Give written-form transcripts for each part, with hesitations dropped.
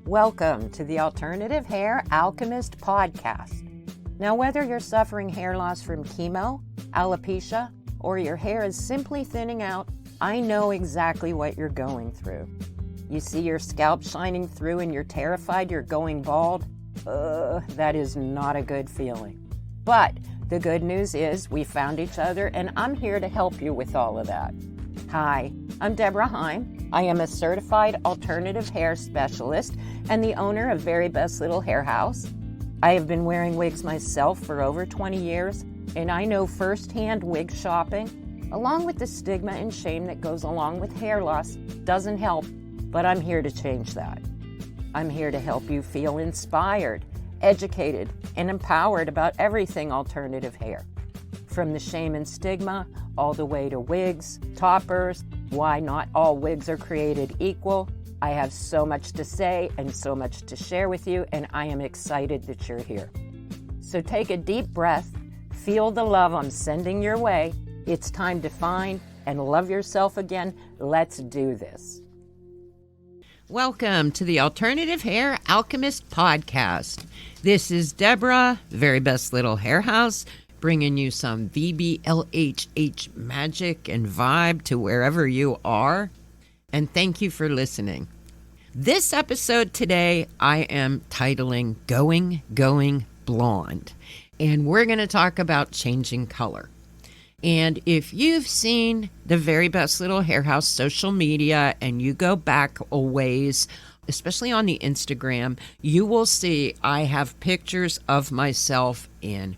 Welcome to the Alternative Hair Alchemist podcast. Now, whether you're suffering hair loss from chemo, alopecia, or your hair is simply thinning out, I know exactly what you're going through. You see your scalp shining through and you're terrified you're going bald? That is not a good feeling. But the good news is we found each other and I'm here to help you with all of that. Hi, I'm Deborah Heim. I am a certified alternative hair specialist and the owner of Very Best Little Hair House. I have been wearing wigs myself for over 20 years, and I know firsthand wig shopping, along with the stigma and shame that goes along with hair loss, doesn't help, but I'm here to change that. I'm here to help you feel inspired, educated, and empowered about everything alternative hair. From the shame and stigma, all the way to wigs, toppers, why not all wigs are created equal. I have so much to say and so much to share with you, and I am excited that you're here. So take a deep breath, feel the love I'm sending your way. It's time to find and love yourself again. Let's do this. Welcome to the Alternative Hair Alchemist podcast. This is Deborah, Very Best Little Hair House, bringing you some VBLHH magic and vibe to wherever you are. And thank you for listening. This episode today, I am titling Going Blonde. And we're going to talk about changing color. And if you've seen the Very Best Little Hair House social media and you go back a ways, especially on the Instagram, you will see I have pictures of myself in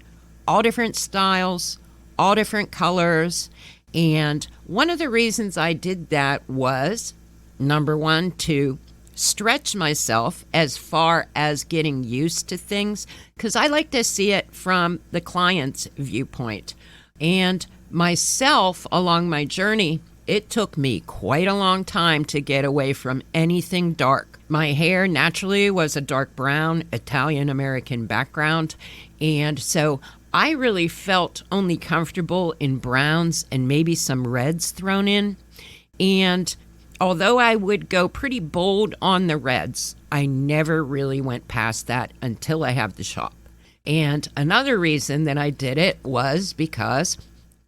all different styles, all different colors. And one of the reasons I did that was, number one, to stretch myself as far as getting used to things, because I like to see it from the client's viewpoint. And myself, along my journey, it took me quite a long time to get away from anything dark. My hair naturally was a dark brown, Italian-American background, and so I really felt only comfortable in browns and maybe some reds thrown in. And although I would go pretty bold on the reds, I never really went past that until I have the shop. And another reason that I did it was because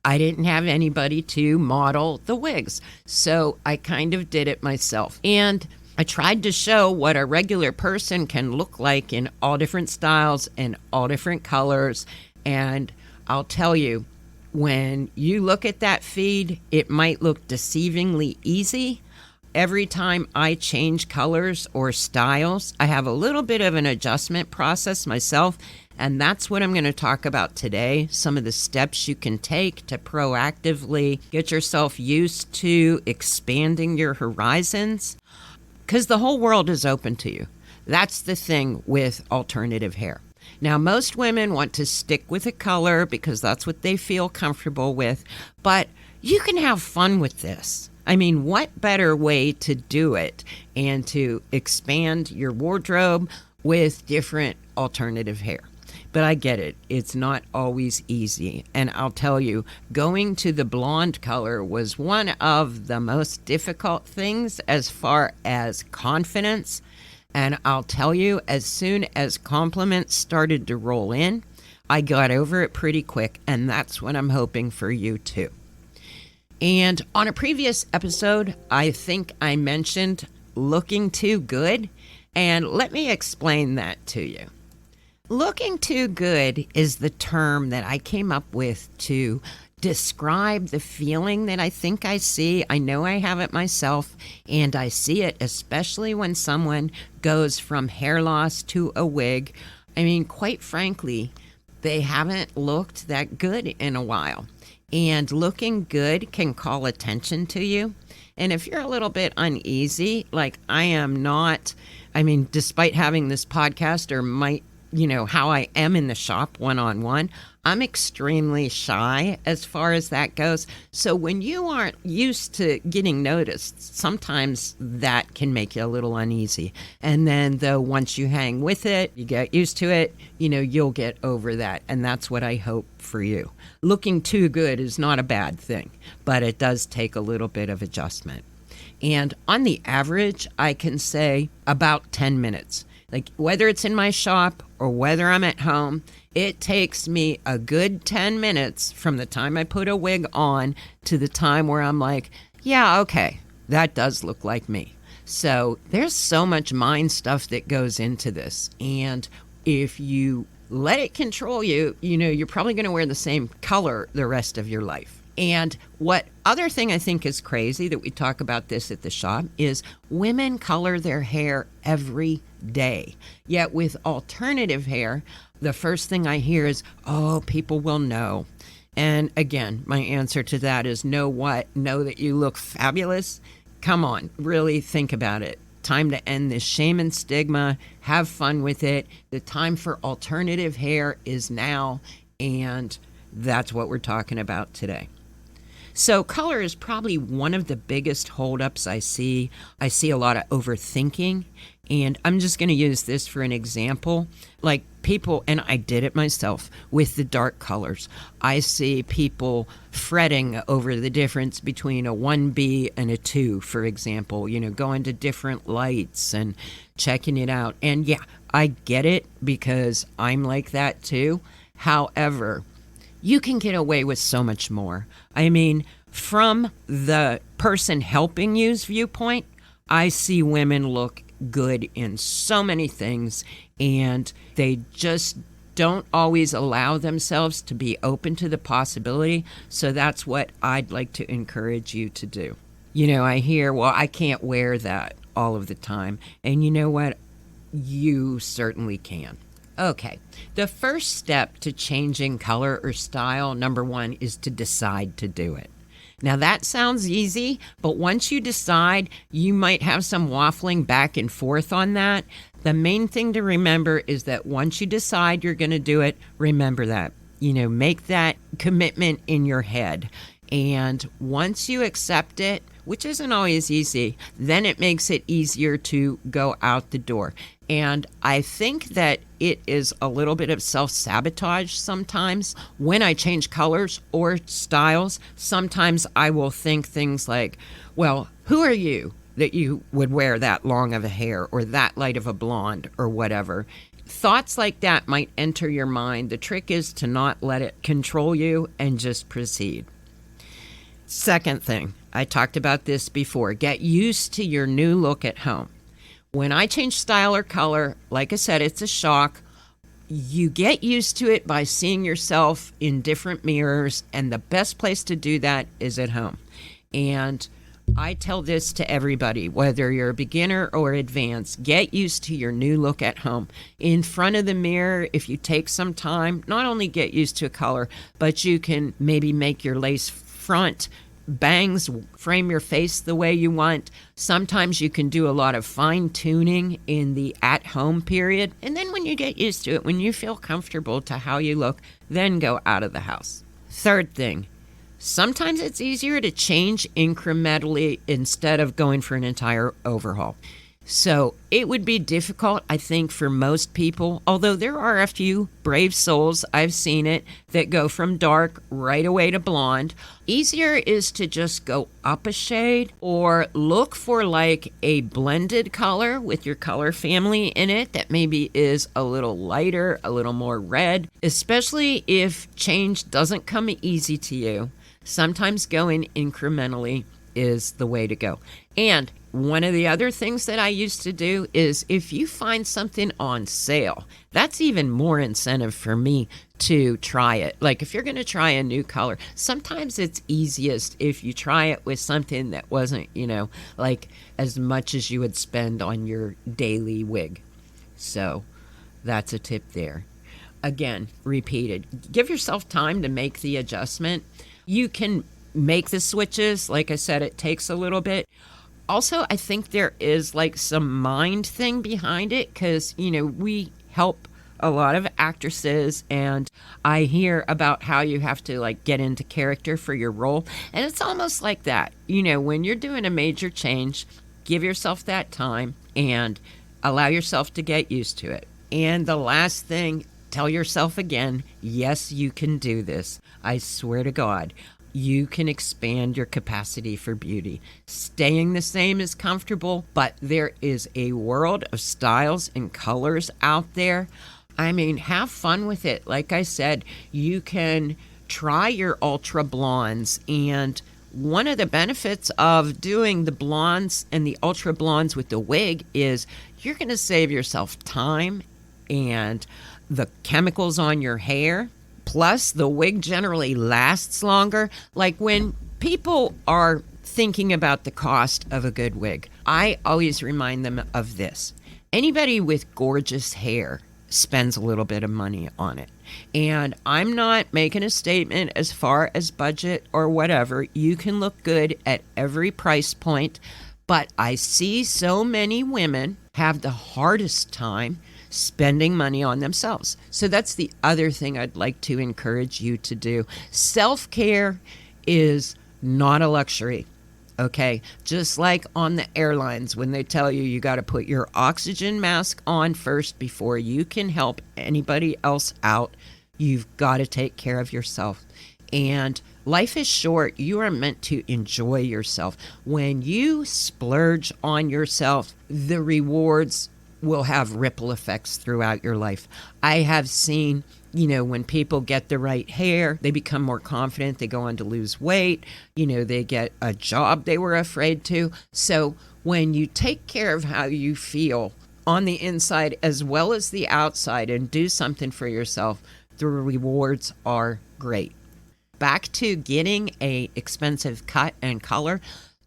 I didn't have anybody to model the wigs. So I kind of did it myself. And I tried to show what a regular person can look like in all different styles and all different colors. And I'll tell you, when you look at that feed, it might look deceivingly easy. Every time I change colors or styles, I have a little bit of an adjustment process myself, and that's what I'm going to talk about today. Some of the steps you can take to proactively get yourself used to expanding your horizons, because the whole world is open to you. That's the thing with alternative hair. Now, most women want to stick with a color because that's what they feel comfortable with, but you can have fun with this. I mean, what better way to do it and to expand your wardrobe with different alternative hair? But I get it. It's not always easy. And I'll tell you, going to the blonde color was one of the most difficult things as far as confidence. And I'll tell you, as soon as compliments started to roll in, I got over it pretty quick. And that's what I'm hoping for you too. And on a previous episode, I think I mentioned looking too good. And let me explain that to you. Looking too good is the term that I came up with to describe the feeling that I think I see. I know I have it myself, and I see it especially when someone goes from hair loss to a wig. I mean, quite frankly, they haven't looked that good in a while. And looking good can call attention to you. And if you're a little bit uneasy, like I am not, I mean, despite having this podcast or how I am in the shop one-on-one, I'm extremely shy as far as that goes. So when you aren't used to getting noticed, sometimes that can make you a little uneasy. And then though, once you hang with it, you get used to it, you'll get over that. And that's what I hope for you. Looking too good is not a bad thing, but it does take a little bit of adjustment. And on the average, I can say about 10 minutes. Like whether it's in my shop or whether I'm at home, it takes me a good 10 minutes from the time I put a wig on to the time where I'm like, yeah, okay, that does look like me. So there's so much mind stuff that goes into this. And if you let it control you, you're probably going to wear the same color the rest of your life. And what other thing I think is crazy that we talk about this at the shop is women color their hair every day. Yet with alternative hair, the first thing I hear is, oh, people will know. And again, my answer to that is know what? Know that you look fabulous? Come on, really think about it. Time to end this shame and stigma. Have fun with it. The time for alternative hair is now. And that's what we're talking about today. So color is probably one of the biggest holdups I see. I see a lot of overthinking, and I'm just going to use this for an example. Like people, and I did it myself with the dark colors. I see people fretting over the difference between a 1B and a 2, for example, going to different lights and checking it out. And yeah, I get it because I'm like that too. However, you can get away with so much more. I mean, from the person helping you's viewpoint, I see women look good in so many things, and they just don't always allow themselves to be open to the possibility. So that's what I'd like to encourage you to do. I hear, well, I can't wear that all of the time. And you know what? You certainly can. Okay, the first step to changing color or style, number one, is to decide to do it. Now that sounds easy, but once you decide, you might have some waffling back and forth on that. The main thing to remember is that once you decide you're going to do it, remember that. Make that commitment in your head. And once you accept it, which isn't always easy, then it makes it easier to go out the door. And I think that it is a little bit of self-sabotage sometimes. When I change colors or styles, sometimes I will think things like, well, who are you that you would wear that long of a hair or that light of a blonde or whatever? Thoughts like that might enter your mind. The trick is to not let it control you and just proceed. Second thing, I talked about this before, get used to your new look at home. When I change style or color, like I said, it's a shock. You get used to it by seeing yourself in different mirrors, and the best place to do that is at home. And I tell this to everybody, whether you're a beginner or advanced, get used to your new look at home. In front of the mirror, if you take some time, not only get used to a color, but you can maybe make your lace front bangs, frame your face the way you want. Sometimes you can do a lot of fine tuning in the at home period. And then when you get used to it, when you feel comfortable to how you look, then go out of the house. Third thing, sometimes it's easier to change incrementally instead of going for an entire overhaul. So it would be difficult, I think, for most people, although there are a few brave souls, I've seen it, that go from dark right away to blonde. Easier is to just go up a shade or look for like a blended color with your color family in it that maybe is a little lighter, a little more red, especially if change doesn't come easy to you. Sometimes going incrementally is the way to go. And one of the other things that I used to do is if you find something on sale, that's even more incentive for me to try it. Like if you're going to try a new color, sometimes it's easiest if you try it with something that wasn't, like as much as you would spend on your daily wig. So that's a tip there. Again, repeated. Give yourself time to make the adjustment. You can make the switches. Like I said, it takes a little bit. Also, I think there is like some mind thing behind it because, we help a lot of actresses and I hear about how you have to like get into character for your role. And it's almost like that. When you're doing a major change, give yourself that time and allow yourself to get used to it. And the last thing, tell yourself again, yes, you can do this. I swear to God. you can expand your capacity for beauty. Staying the same is comfortable, but there is a world of styles and colors out there. I mean, have fun with it. Like I said, you can try your ultra blondes, and one of the benefits of doing the blondes and the ultra blondes with the wig is you're going to save yourself time and the chemicals on your hair. Plus, the wig generally lasts longer. Like when people are thinking about the cost of a good wig, I always remind them of this. Anybody with gorgeous hair spends a little bit of money on it. And I'm not making a statement as far as budget or whatever. You can look good at every price point, but I see so many women have the hardest time spending money on themselves. So that's the other thing I'd like to encourage you to do. Self-care is not a luxury. Okay, just like on the airlines when they tell you you got to put your oxygen mask on first before you can help anybody else out, you've got to take care of yourself. And life is short. You are meant to enjoy yourself. When you splurge on yourself, the rewards will have ripple effects throughout your life. I have seen, when people get the right hair, they become more confident. They go on to lose weight. They get a job they were afraid to. So when you take care of how you feel on the inside as well as the outside and do something for yourself, the rewards are great. Back to getting a expensive cut and color.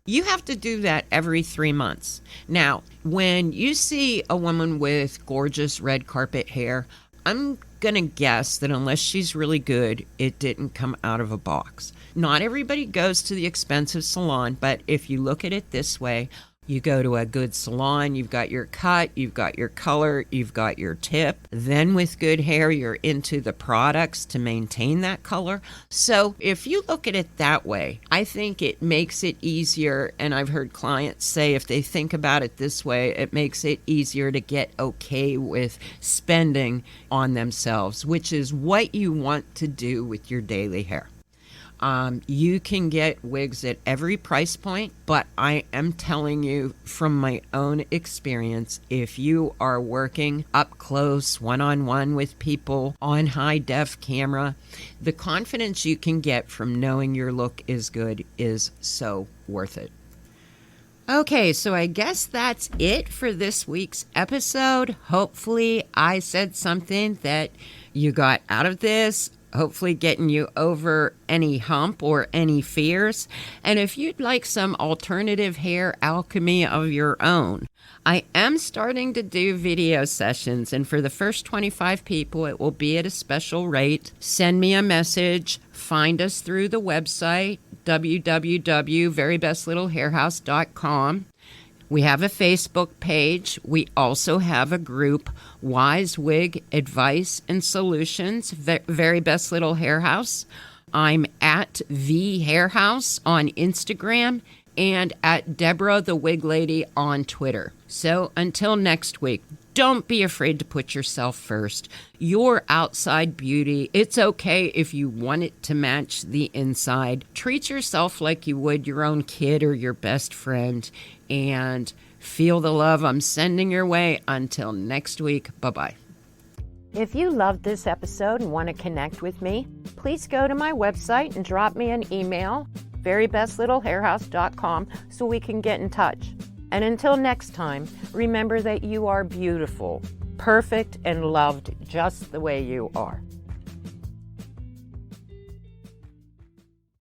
You have to do that every 3 months. Now, when you see a woman with gorgeous red carpet hair, I'm going to guess that unless she's really good, it didn't come out of a box. Not everybody goes to the expensive salon, but if you look at it this way, you go to a good salon, you've got your cut, you've got your color, you've got your tip. Then with good hair, you're into the products to maintain that color. So if you look at it that way, I think it makes it easier. And I've heard clients say if they think about it this way, it makes it easier to get okay with spending on themselves, which is what you want to do with your daily hair. You can get wigs at every price point, but I am telling you from my own experience, if you are working up close, one-on-one with people on high-def camera, the confidence you can get from knowing your look is good is so worth it. Okay, so I guess that's it for this week's episode. Hopefully I said something that you got out of this. Hopefully getting you over any hump or any fears. And if you'd like some alternative hair alchemy of your own, I am starting to do video sessions. And for the first 25 people, it will be at a special rate. Send me a message. Find us through the website, www.verybestlittlehairhouse.com. We have a Facebook page. We also have a group, Wise Wig Advice and Solutions, Very Best Little Hair House. I'm at The Hair House on Instagram and at Deborah the Wig Lady on Twitter. So until next week, don't be afraid to put yourself first. Your outside beauty, it's okay if you want it to match the inside. Treat yourself like you would your own kid or your best friend, and feel the love I'm sending your way. Until next week, bye-bye. If you loved this episode and want to connect with me, please go to my website and drop me an email, verybestlittlehairhouse.com, so we can get in touch. And until next time, remember that you are beautiful, perfect, and loved just the way you are.